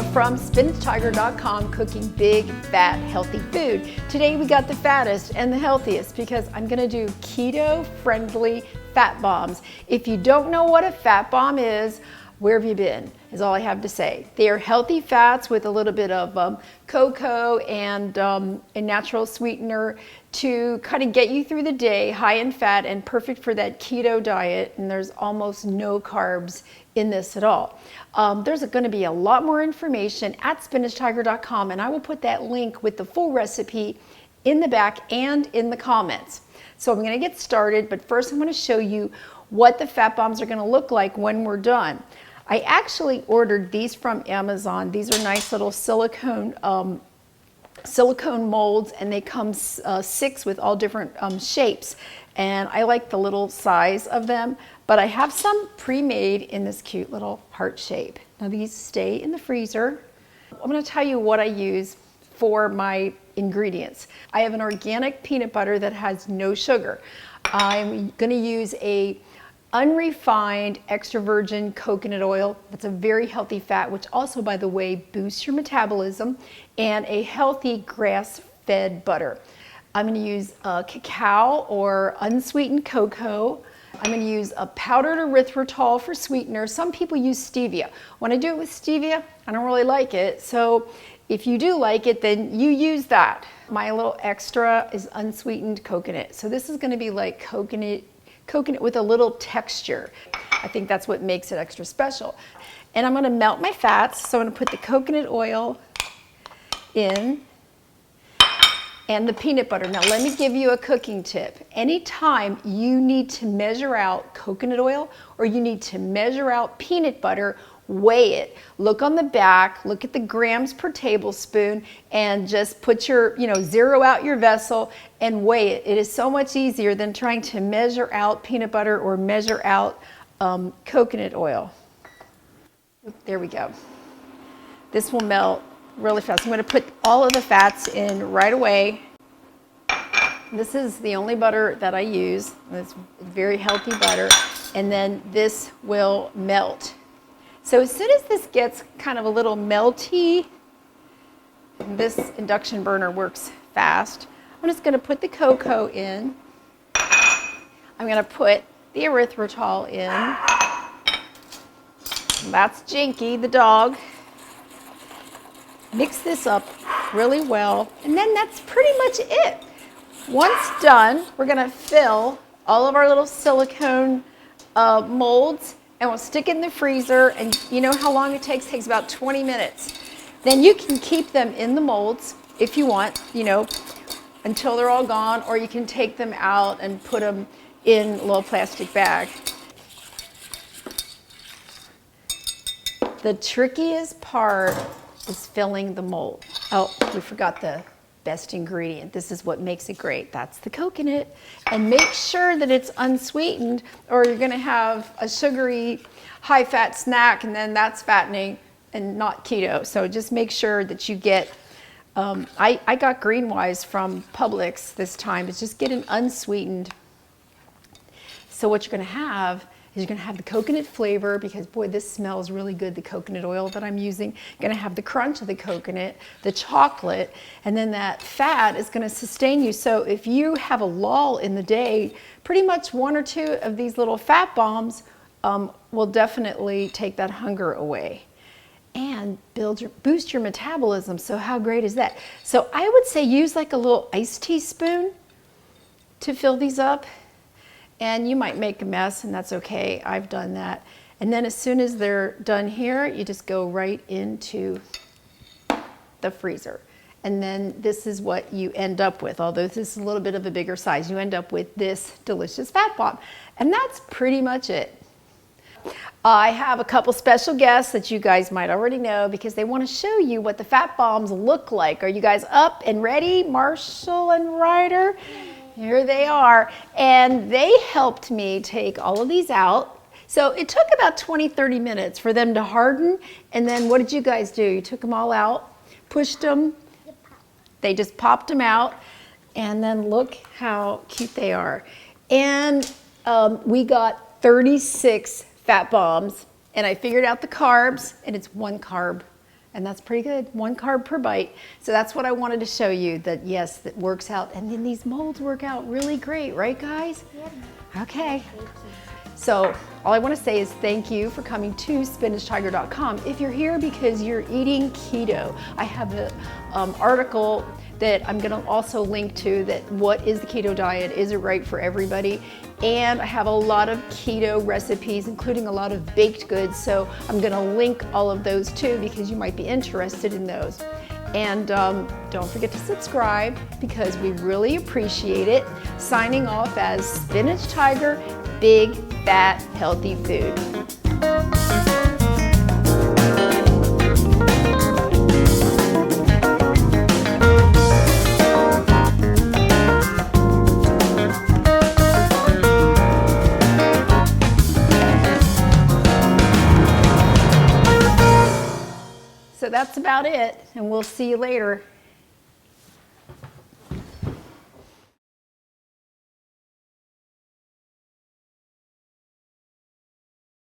from SpinachTiger.com, cooking big, fat, healthy food. Today we got the fattest and the healthiest because I'm gonna do keto-friendly fat bombs. If you don't know what a fat bomb is, where have you been, is all I have to say. They are healthy fats with a little bit of cocoa and a natural sweetener to kind of get you through the day, high in fat and perfect for that keto diet, and there's almost no carbs in this at all. There's going to be a lot more information at SpinachTiger.com, and I will put that link with the full recipe in the back and in the comments. So I'm going to get started, but first I'm going to show you what the fat bombs are going to look like when we're done. I actually ordered these from Amazon. These are nice little silicone molds, and they come 6 with all different shapes. And I like the little size of them, but I have some pre-made in this cute little heart shape. Now these stay in the freezer. I'm going to tell you what I use for my ingredients. I have an organic peanut butter that has no sugar. I'm going to use a unrefined extra virgin coconut oil. That's a very healthy fat, which also, by the way, boosts your metabolism, and a healthy grass-fed butter. I'm going to use cacao or unsweetened cocoa. I'm going to use a powdered erythritol for sweetener. Some people use stevia. When I do it with stevia, I don't really like it. So if you do like it, then you use that. My little extra is unsweetened coconut. So this is going to be like coconut with a little texture. I think that's what makes it extra special. And I'm going to melt my fats. So I'm going to put the coconut oil in and the peanut butter. Now let me give you a cooking tip. Anytime you need to measure out coconut oil or you need to measure out peanut butter, weigh it. Look on the back, look at the grams per tablespoon, and just put your, zero out your vessel and weigh it. It is so much easier than trying to measure out peanut butter or measure out coconut oil. There we go. This will melt really fast. I'm going to put all of the fats in right away. This is the only butter that I use. It's very healthy butter. And then this will melt. So as soon as this gets kind of a little melty, this induction burner works fast. I'm just going to put the cocoa in. I'm going to put the erythritol in. That's Jinky, the dog. Mix this up really well, and then that's pretty much it. Once done, we're going to fill all of our little silicone molds, and we'll stick it in the freezer, and you know how long it takes? It takes about 20 minutes. Then you can keep them in the molds if you want, until they're all gone, or you can take them out and put them in a little plastic bag. The trickiest part is filling the mold. Oh, we forgot the best ingredient. This is what makes it great. That's the coconut. And make sure that it's unsweetened, or you're going to have a sugary, high-fat snack, and then that's fattening and not keto. So just make sure that you get, I got Greenwise from Publix this time. It's just get an unsweetened. So what you're going to have is you're going to have the coconut flavor, because boy, this smells really good, the coconut oil that I'm using. You're going to have the crunch of the coconut, the chocolate, and then that fat is going to sustain you. So if you have a lull in the day, pretty much 1 or 2 of these little fat bombs will definitely take that hunger away and boost your metabolism. So how great is that? So I would say use like a little iced tea spoon to fill these up. And you might make a mess, and that's okay. I've done that. And then as soon as they're done here, you just go right into the freezer. And then this is what you end up with. Although this is a little bit of a bigger size, you end up with this delicious fat bomb. And that's pretty much it. I have a couple special guests that you guys might already know, because they want to show you what the fat bombs look like. Are you guys up and ready? Marshall and Ryder? Here they are, and they helped me take all of these out. So it took about 20-30 minutes for them to harden, and then what did you guys do? You took them all out, pushed them, they just popped them out, and then look how cute they are. And we got 36 fat bombs, and I figured out the carbs, and it's 1 carb And that's pretty good, 1 carb per bite. So that's what I wanted to show you, that yes, that works out. And then these molds work out really great, right guys? Yeah. Okay. So all I want to say is thank you for coming to SpinachTiger.com. If you're here because you're eating keto, I have an article that I'm going to also link to, that what is the keto diet, is it right for everybody? And I have a lot of keto recipes, including a lot of baked goods, so I'm going to link all of those too, because you might be interested in those. And don't forget to subscribe, because we really appreciate it. Signing off as Spinach Tiger, big, fat, healthy food. So that's about it, and we'll see you later.